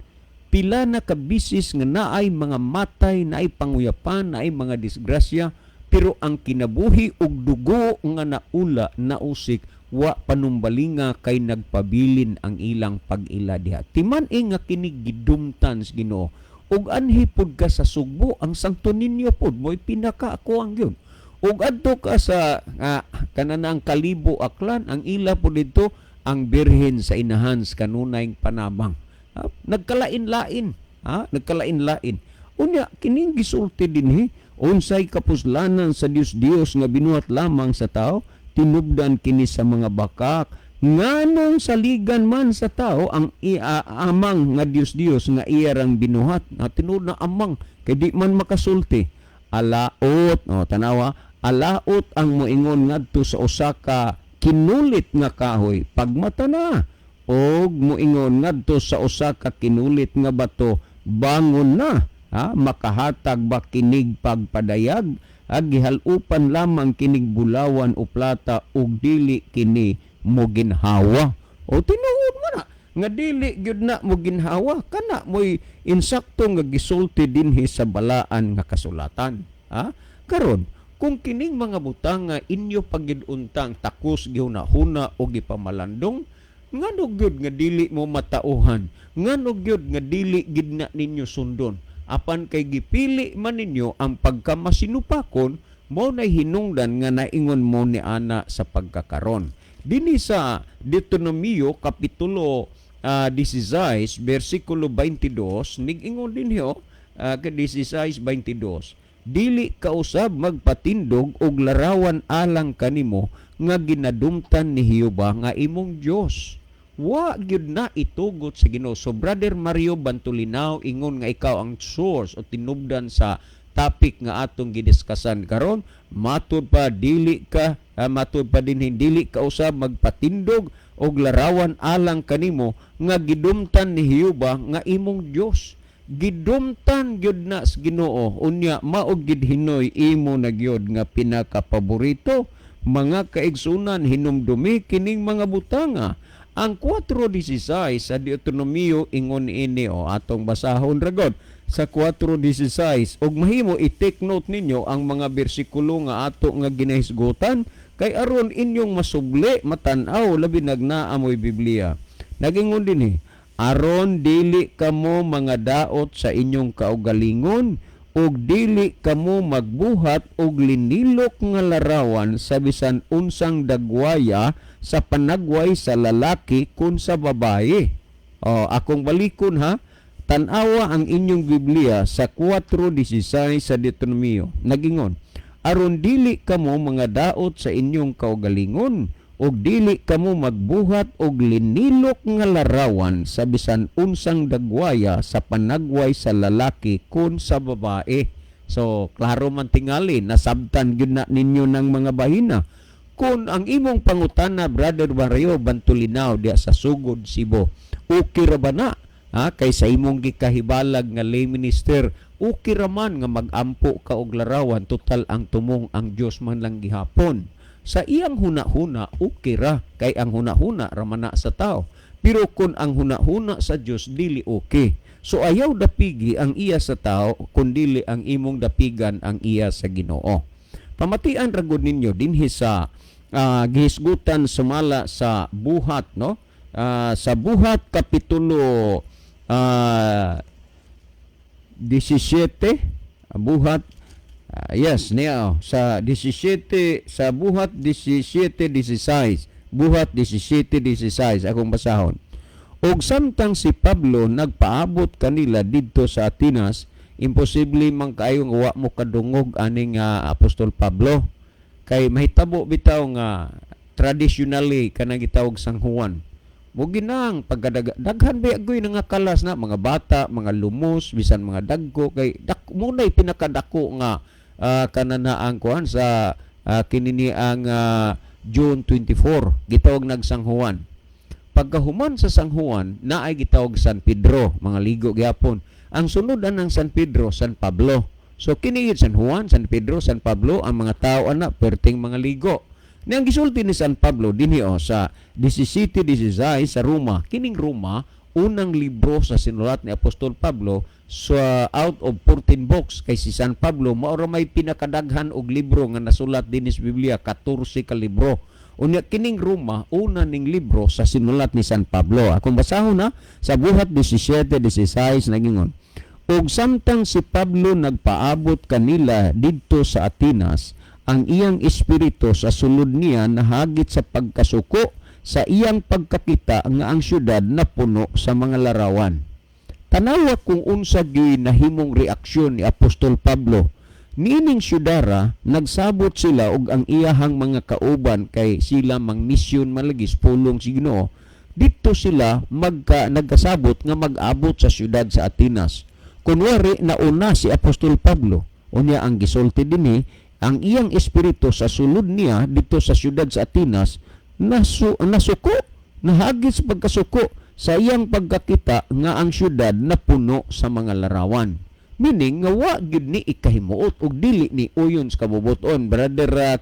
pila na ka bisis nga naay mga matay, naay panguyapan, naay mga disgrasya, pero ang kinabuhi og dugo nga naula nausik wa panumbalinga kay nagpabilin ang ilang pag-ila diha. Timan nga kini gidumtan sa Ginoo. Og anhi pod ka sa Sugbo, ang Santo Niño pod mo'y pinaka-ako ang yun. Og adto ka sa kananang Kalibo Aklan, ang ila pod dito ang Birhen sa inahan sa kanunay panabang. Nagkalain-lain, nagkalain-lain. Unya kining gisulti dinhi, unsay kapuslanan sa Dios nga binuhat lamang sa tao, tinubdan kini sa mga bakak. Nganong saligan man sa tao ang amang nga Dios nga iyarang binuhat. Tinud na amang kay di man makasulti. Alaot, tanawa, alaot ang moingon ngadto sa usa ka kinulit nga kahoy pagmata na. Og moingon ngadto sa usa ka kinulit nga bato bangon na. Makahatag ba kinig pagpadayag? Gihalupan lamang kinig bulawan o plata ug dili kini mo ginhawa. O tinuod mo na nga dili gyud na mo ginhawa kana mo'y insakto nga gisulti dinhi sa balaan nga kasulatan. Karon kung kining mga butang nga inyo pagiduntang takos gihunahuna o gipamalandong, ngano gyud nga dili mo matauhan, ngano gyud nga dili gid na ninyo sundon, apan kay gipili man ninyo ang pagkamasinupakon, mo nay hinungdan nga naingon mo ni ana sa pagkakaron. Dini sa Deuteronomio kapitulo 16 bersikulo 22 nig-ingon dinhi ka 16:22 dili kausab magpatindog og larawan alang kanimo nga ginadumtan ni Jehova nga imong Dios. Wa gyud na itugot sa Ginoo. So Brother Mario Bantolinaw ingon nga ikaw ang source o tinubdan sa topic nga atong gidiskasan karon, matud pa dili ka matud pa din dili ka usab magpatindog og larawan alang kanimo nga gidumtan ni Jehova nga imong Dios. Gidumtan gyud na sa Ginoo unya maog gid hinoy imo na gyud nga pinakapaborito. Mga kaigsunan hinumdumi kining mga butanga. Ang 4:16 sa Deuteronomio ingon ini atong basahon ragod sa 4:16 og mahimo i-take note ninyo ang mga bersikulo nga ato nga ginahisgutan kay aron inyong masubli matan-aw labi nagnaamoy Biblia. Nagingon dinhi, aron dili kamo mga daot sa inyong kaugalingon ug dili kamo magbuhat og linilok nga larawan sa bisan unsang dagwaya sa panagway sa lalaki kun sa babae. Akong balikon ha, tanawa ang inyong Biblia sa 4:16 sa Deuteronomio. Nagingon, aron dili kamo mga daot sa inyong kaugalingon, ug dili kamo magbuhat og linilok nga larawan sa bisan unsang dagwaya sa panagway sa lalaki kun sa babae. So, klaro man tingali, nasabtan gyud na ninyo ng mga bahina. Kung ang imong pangutana, Brother Barrio Bantulinaw, diya sa Sugod, Cebu, okay ra ba na? Kay sa imong gikahibalag nga lay minister, okay ra man nga magampo ka og larawan, total ang tumong ang Dios man lang gihapon. Sa iyang huna-huna, okay ra, kay ang huna-huna ramana sa tao. Pero kung ang huna-huna sa Dios dili okay. So ayaw dapigi ang iya sa tao, kundili ang imong dapigan ang iya sa Ginoo. Pamatian ragod ninyo dinhi sa gihisgutan sumala sa buhat, no? Sa buhat kapitulo 17, buhat sa 17, sa buhat 17:16, buhat 17:16 akong basahon. Og samtang si Pablo nagpaabot kanila didto sa Atenas, imposible man kayo nga wa mo kadungog aning Apostol Pablo. Kay mahitabo bitaw nga traditionally kanang gitawag San Juan. Mo ginang pagdaghan ba agoy nga kalas na mga bata, mga lumos, bisan mga dagko kay munay pinakadako nga kananaang kuan sa kinini ang June 24 gitawag nag San Juan. Pagkahuman sa San Juan, naay gitawag San Pedro, mga ligo gyapon. Ang sunod ng San Pedro, San Pablo. So kini San Juan, San Pedro, San Pablo, ang mga tao ana perting mga ligo. Ni ang gisulti ni San Pablo dinhi sa 17:16 sa Roma. Kining Roma, unang libro sa sinulat ni Apostol Pablo sa out of 14 books. Kay si San Pablo mao ra may pinakadaghan og libro nga nasulat dinhi sa Biblia, 14 ka libro. Unya kining Roma, una ning libro sa sinulat ni San Pablo. Akong basahon na sa buhat 17:16 nagingon. Og samtang si Pablo nagpaabot kanila didto sa Atenas, ang iyang espiritu sa sulod niya nahagit sa pagkasuko sa iyang pagkakita nga ang syudad na puno sa mga larawan. Tanawa kung unsa gyud nahimong reaksyon ni Apostol Pablo. Niining syudara, nagsabot sila og ang iyahang mga kauban kay sila mangmisyon malagis pulong si Ginoo. Dito sila nagkasabot nga mag-abot sa syudad sa Atenas. Kunwari nauna si Apostol Pablo, unya ang gisulti dinhi, ang iyang espiritu sa sulod niya dito sa syudad sa Atenas nasuko, nahagit sa pagkasuko sa iyang pagkakita nga ang syudad na puno sa mga larawan. Meaning nga wa gyud ni ikahimuot og dili ni uyon sa kabubuton, Brother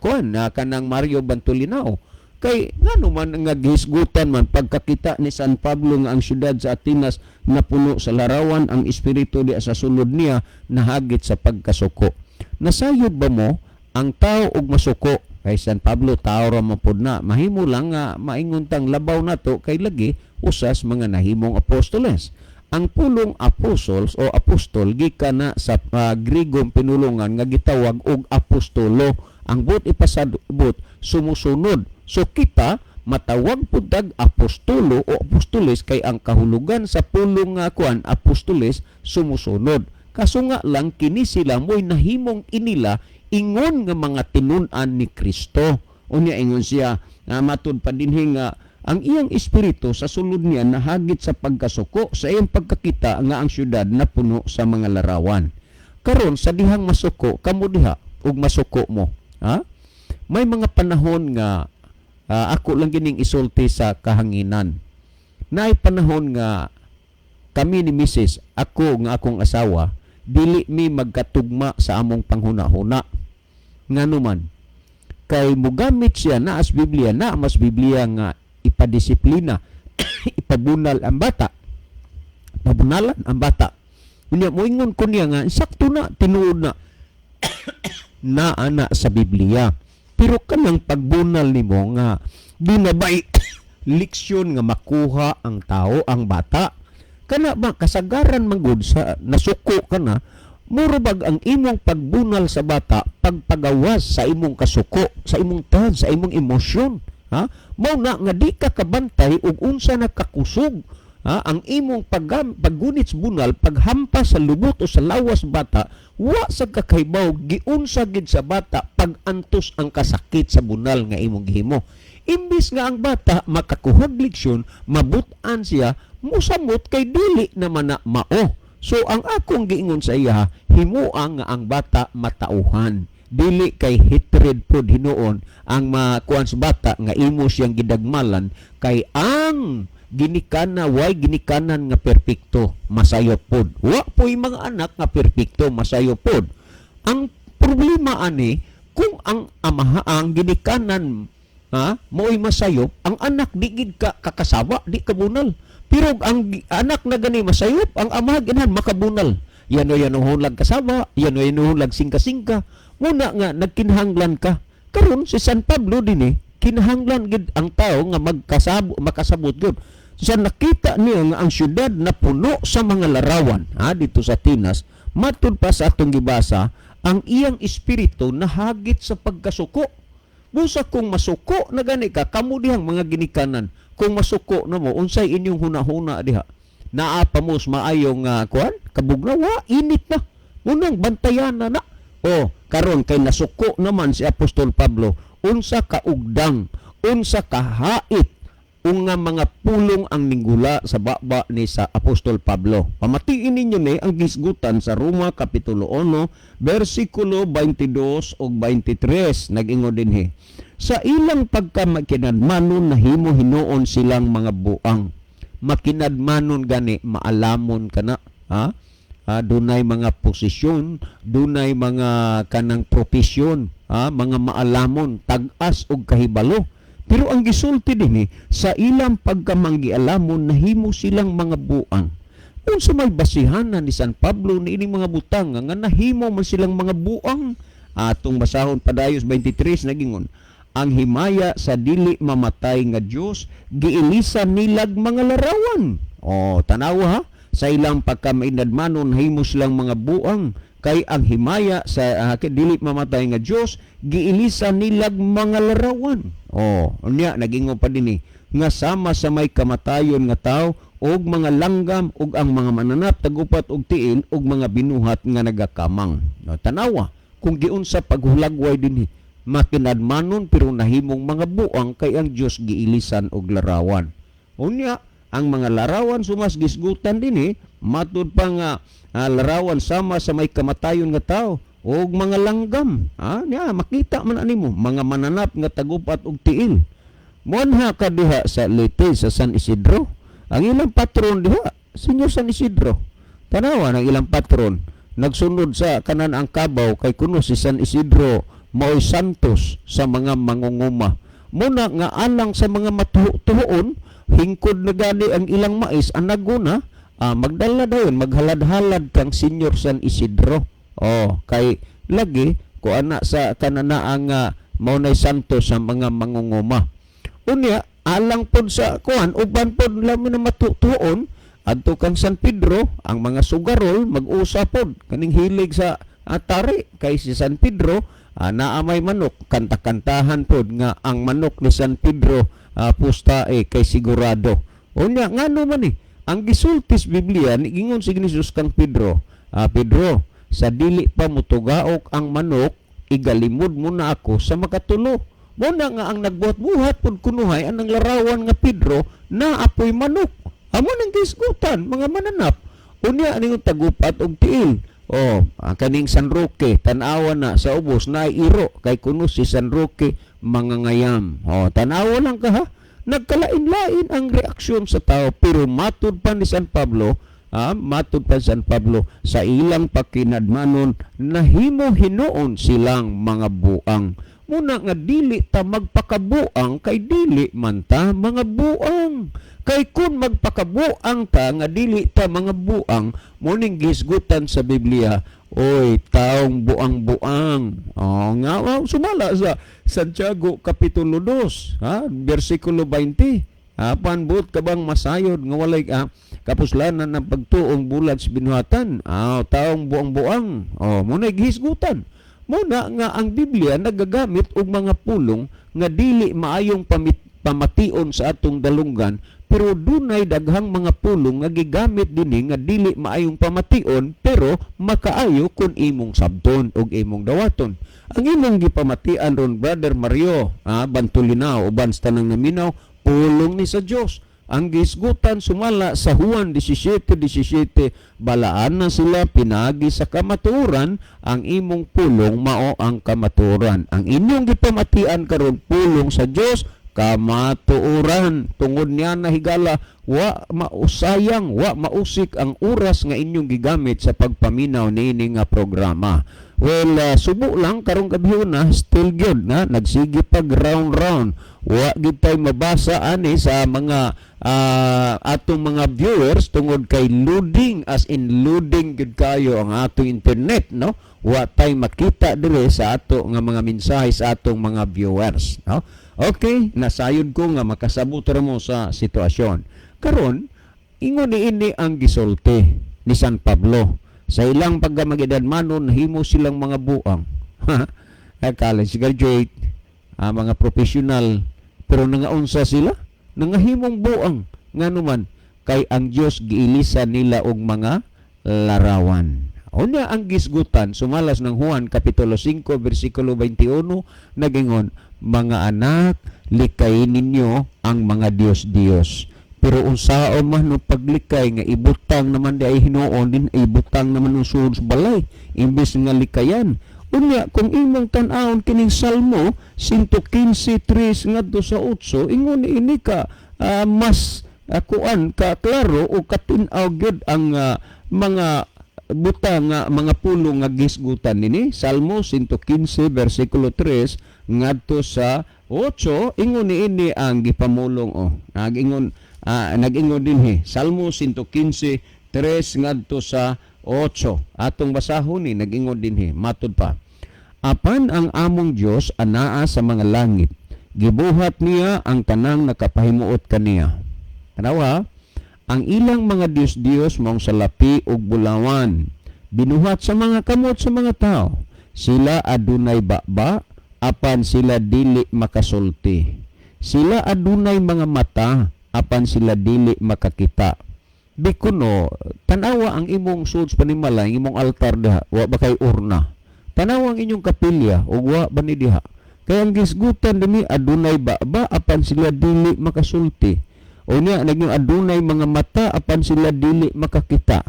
kanang Mario Bantulinaw. Kay ngano man nga gihisgutan man pagkakita ni San Pablo nga ang syudad sa Atenas na puno sa larawan, ang espiritu di sa sulod niya nahagit sa pagkasuko. Nasayod ba mo ang tao og masuko? Kay San Pablo tao ra man pud na, mahimo lang nga maingon tang labaw nato kay lagi usas mga nahimong apostoles. Ang pulong apostles o apostol gikan na sa Grigong pinulungan nga gitawag og apostolo. Ang bot ipasadbot sumusunod. So kita matawag pud tag apostolo o apostoles kay ang kahulugan sa pulong nga apostoles sumusunod. Kaso nga lang kini sila mo'y nahimong inila ingon nga mga tinun-an ni Kristo. Unya ingon siya matud pa dinhi nga ang iyang espiritu sa sulod niya nahagit sa pagkasuko sa iyang pagkakita nga ang syudad na puno sa mga larawan. Karon sa dihang masuko, kamo diha ug masuko mo. May mga panahon nga ako lang gining isulti sa kahanginan. Naay panahon nga kami ni Mrs. ako nga akong asawa dili mi magkatugma sa among panghuna-huna. Ngano man kay mugamit siya na as Biblia, na mas Biblia nga ipadisiplina, ipabunal ang bata. Pabunalan ang bata. Unya moingon ko niya nga sakto na tinuod na na ana sa Biblia. Pero kanang pagbunal nimo nga di na ba leksyon nga makuha ang tao, ang bata? Kana ba kasagaran manggod sa nasuko kana? Murabag ang imong pagbunal sa bata, pagpagawas sa imong kasuko, sa imong tan, sa imong emosyon. Ha? Mao na nga di ka kabantay ug unsa nakakusog ang imong paggunit sa bunal, paghampas sa lubot o sa lawas bata, wa sa kakaibaw giunsa gid sa bata pagantos ang kasakit sa bunal nga imong gihimo. Imbis nga ang bata makakuhag leksyon, mabut-an siya, musamot kay dili naman na mao. So ang akong giingon sa iya, himuang nga ang bata matauhan. Dili kay hatred pod hinuon ang makuan sa bata nga imo siyang gidagmalan kay ang way ginikanan nga perpekto masayop pod. Wa po'y mga anak nga perpekto masayop pod. Ang problema ani kung ang amaha ang ginikanan mo'y masayop, ang anak di gid ka kakasawa, di kabunal. Pero ang anak na gani masayop, ang ama ginahan makabunal. Yan o hunlag kasawa, yan o hunlag singka-singka. Muna nga nagkinahanglan ka. Karon si San Pablo din kinahanglan gid ang tao nga makasabot gud. Sa nakita niya nga ang syudad na puno sa mga larawan dito sa Tinas, matud pa sa atong gibasa, ang iyang espiritu nahagit sa pagkasuko. Busa kung masuko na gani ka, kamo dihang mga ginikanan. Kung masuko na mo, unsay inyong hunahuna diha. Naapa mo maayong kabugnawa, init na. Unang bantayan na. Karon kay nasuko naman si Apostol Pablo, unsa ka ugdang, unsa ka hait, nga mga pulong ang ninggula sa baba ni sa Apostol Pablo. Pamatiin ninyo ni ang gisgutan sa Roma Kapitulo 1, versikulo 22 o 23. Nag-ingon din sa ilang pagkamakinadmanon na himo hinuon silang mga buang. Makinadmanon gani, maalamon ka na. Dunay mga posisyon, dunay mga kanang profesyon, mga maalamon, tag-as og kahibalo. Pero ang gisulti din sa ilang pagkamanggialamon nahimo silang mga buang. Unsa may basihan ni San Pablo ni ining mga butang nga nahimo man silang mga buang. Atong basahon padayos 23 nagingon, ang himaya sa dili mamatay nga Dios giilisan nilag mga larawan. Tanawa sa ilang pagkamainadmanon nahimo silang mga buang. Kay ang himaya sa dili mamatay nga Dios giilisan nilag mga larawan. Unya nagingon pa dinhi nga sama sa may kamatayon nga tao og mga langgam og ang mga mananap tagupat og tiil og mga binuhat nga nagakamang. Tanawa kung giunsa paghulagway dinhi, makinadmanon pero nahimong mga buang kay ang Dios giilisan og larawan. Unya ang mga larawan sumas gisgutan dinhi, matud pa nga larawan sama sa may kamatayon nga tao og mga langgam. Makita man animo mga mananap nga tagupat og tiil. Monha ka diha sa Leyte sa San Isidro. Ang ilang patron diha, Senyor San Isidro. Tanawa ng ilang patron nagsunod sa kanan ang kabaw kay kuno si San Isidro mao'y santos sa mga mangunguma. Muna nga alang sa mga matuhuon, hingkod na gani ang ilang mais ang naguna, magdala dayon maghalad-halad kang Senyor San Isidro. Kay lagi ko ana sa kanana ang maunay santo sa mga mangunguma. Unya alang pod sa kuan uban pod lamin na matutuon adto kang San Pedro, ang mga sugarol mag-usa pod kaning hilig sa atari kay si San Pedro naamay manok, kanta-kantahan pod nga ang manok ni San Pedro pusta kay sigurado. Unya ngano man ang gisultis Biblia ni gingon si Jesus kang Pedro, Pedro, sa dili pa mutugaok ang manok, igalimod mo na ako sa makatulo. Muna nga ang nagbuhat-buhat pod kunuhay anang larawan nga Pedro na apoy manok. Amo nang gisgutan mga mananap. Unya ning tagupat og tiil. Kaning San Roque tan-awa na sa ubos na iro kay kuno si San Roque mangangayam. Tan-awa lang ka nagkalain-lain ang reaksyon sa tao pero matud pa ni San Pablo, matud pa San Pablo sa ilang pakinadmanon nahimo hinuon silang mga buang. Muna nga dili ta magpakabuang kay dili man ta mga buang. Kay kung magpakabuang ta nga dili ta mga buang, muning gisgutan sa Biblia, taong buang-buang. Sumala sa Santiago Kapitulo 2, versikulo 20. Panbut ka bang masayod nga walay kapuslanan ng pagtuong bulag sa binuhatan? Taong buang-buang. Muna gisgutan. Muna nga ang Biblia nagagamit og mga pulong nga dili maayong pamation sa atong dalunggan, pero dunay daghang mga pulong nga gigamit dinhi nga dili maayong pamation pero makaayo kun imong sabton ug imong dawaton. Ang imong gipamatian ron, Brother Mario, Bantulinaw uban sa tanang naminaw, pulong ni sa Dios. Ang gisgutan sumala sa Juan 17:17, balaan na sila pinagi sa kamaturan, ang imong pulong mao ang kamaturan. Ang inyong gipamatian karon pulong sa Dios, kamatuoran. Tungod niya na higala, wa mausayang, wa mausik ang oras nga inyong gigamit sa pagpaminaw niini nga programa. Well, subo lang karong gabi na, still good na, nagsige pag round. Wa gid tay mabasa ani sa mga atong mga viewers tungod kay loading, as in loading gid kayo ang atong internet, no? Wa tay makita dire sa ato nga mga mensahe sa atong mga viewers, no? Okay, nasayod ko nga makasabot ra mo sa sitwasyon. Karon, ingon niini ang gisulti ni San Pablo. Sa ilang pagkamagedad manon, himo silang mga buang. College graduate, mga professional, pero nangaunsa sila? Nangahimong buang. Nga naman, kay ang Diyos giilisa nila og mga larawan. Unya ang gisgutan, sumalas ng Juan Kapitulo 5, versikulo 21, nagingon, mga anak, likayin ninyo ang mga Diyos-Diyos. Pero unsaon man no paglikay nga ibutang naman di ay hinuon din, ibutang naman ng sulod sa balay, imbes nga likayan. Unya, kung imong tan-awon kining Salmo 115:3 ngadto sa 8, ingon ini ka mas kuan ka klaro o katin-aw gyud ang mga butang nga mga pulong nga gisgutan nini. Salmo 115 versikulo 3 ngadto sa 8, ingon ini ang gipamulong nag-ingon din Salmo 115:3 ngadto sa 8. Atong basahon ni nag-ingon din matud pa. Apan ang among Dios anaa sa mga langit, gibuhat niya ang tanang nakapahimuot kaniya. Tanawa, ang ilang mga Dios mong salapi ug bulawan, binuhat sa mga kamot sa mga tao. Sila adunay baba, apan sila dili makasulti. Sila adunay mga mata, apan sila dili makakita. Bikuno, tanawa ang imong suds panimala, imong altar diha, wa ba kay urna. Tanawa ang inyong kapilya, o wa ba ni diha. Kaya ang gisgutan dini adunay baba, apan sila dili makasulti. O niya, nagyong adunay mga mata, apan sila dili makakita.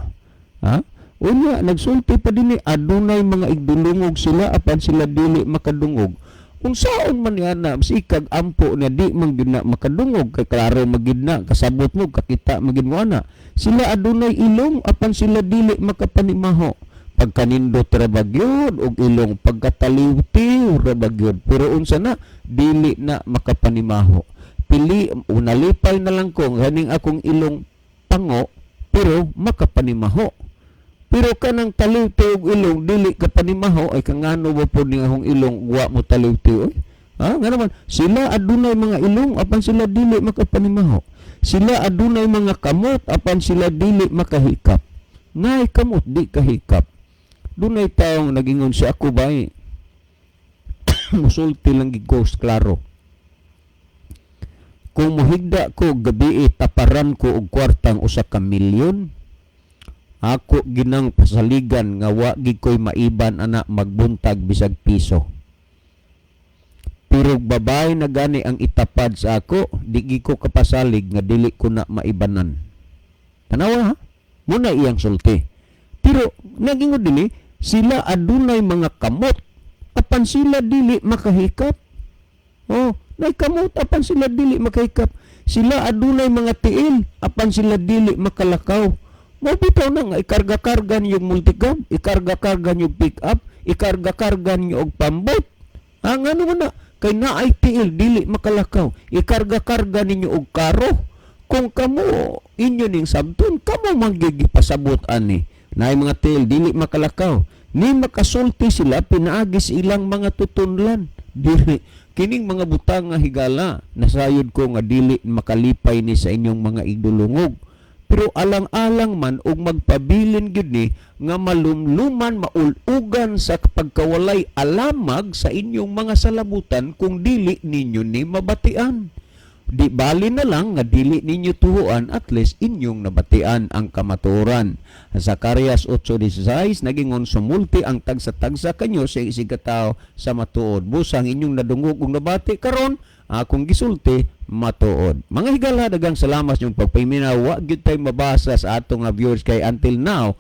O niya, nagsulti pa dini adunay mga igdulungog sila, apan sila dili makadungog. Kung saan man yan na, sikag ampo na di man gina makadungog, kay klaro magidna, kasabot mo, kakita magidmo na. Sila adunay ilong, apan sila dili makapanimaho. Pagkanindot rabagyod, o ilong pagkataliw-tiw rabagyod. Pero unsa na, dili na makapanimaho. Pili, unalipay na lang ko, ganing akong ilong pango, pero makapanimaho. Pero kanang taliw-tiw og ilong dili ka panimaho ay kangano ba po ni akong ilong wa mo taliw-tiw? Nga naman sila adunay mga ilong apan sila dili makapanimaho. Sila adunay mga kamot apan sila dili makahikap. Nay kamot di kahikap. Dunay taong nagingon sa ako bay. Musulti lang gigos klaro. Kung mohigda ko gabi taparan ko og kwartang 1,000,000, ako ginang pasaligan nga wa gid koy maiban ana magbuntag bisag piso. Pero babae na gani ang itapad sa ako, di gi ko kapasalig nga dili ko na maibanan. Tanawa ha? Muna iyang sulti. Pero nagingon dinhi, sila adunay mga kamot apan sila dili makahikap. Nay kamot apan sila dili makahikap. Sila adunay mga tiil apan sila dili makalakaw. Mabitaw na nga, ikarga-karga niyo multicab, ikarga-karga niyo pick-up, ikarga-karga niyo og pambot. Nga naman na, kay naay tiil, dili makalakaw. Ikarga-karga ninyo og karo. Kung kamo, inyo ning sabton, kamo magigipasabot ani. Naay mga tiil, dili makalakaw. Ni makasulti sila, pinaagis ilang mga tutunlan. Dili, kining mga butang nga higala, nasayod ko nga dili makalipay ni sa inyong mga idulungog. pero alang-alang man og magpabilin gyud ni nga malumluman maulugan sa pagkawalay alamag sa inyong mga salabutan kung dili ninyo ni mabatian. Di bali na lang nga dili ninyo tuhuan, at least inyong nabatian ang kamatuoran. Zacarias 8:16 nagingon sumulti ang tagsa-tagsa kanyo sa isig katao sa matuod. Busang inyong nadungog ug nabati karon akong gisulti matuod. Mga higala, daghang salamat yung pagpaminaw. Wa gyud tay mabasa sa atong viewers kay until now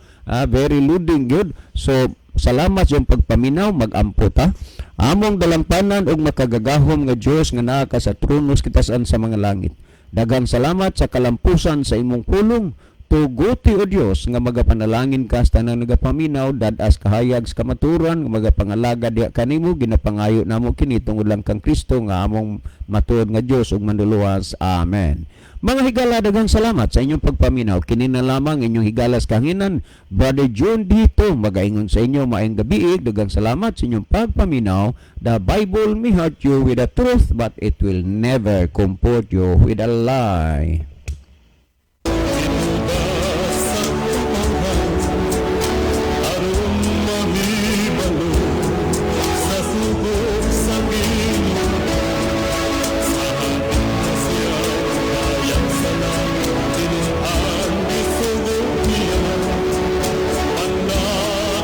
very loading gyud. So salamat yung pagpaminaw, mag-ampot ha. Among dalampanan og makagagahom nga Dios nga naa ka sa tronos kitasan sa mga langit. Daghang salamat sa kalampusan sa imong pulong. Tuguti o Dios nga magapanalangin ka sa tanang nagapaminaw, dadas kahayag sa kamaturan, nga magapangalaga diha kanimo, ginapangayo namo kini tungod lang kang Kristo nga among matuod nga Dios ug manluluwas. Amen. Mga higala, daghang salamat sa inyong pagpaminaw. Kini na lamang inyong higalas kahinan, Brother John dito, magaingon sa inyo maayong gabi. Daghang salamat sa inyong pagpaminaw. The Bible may hurt you with the truth, but it will never comfort you with a lie.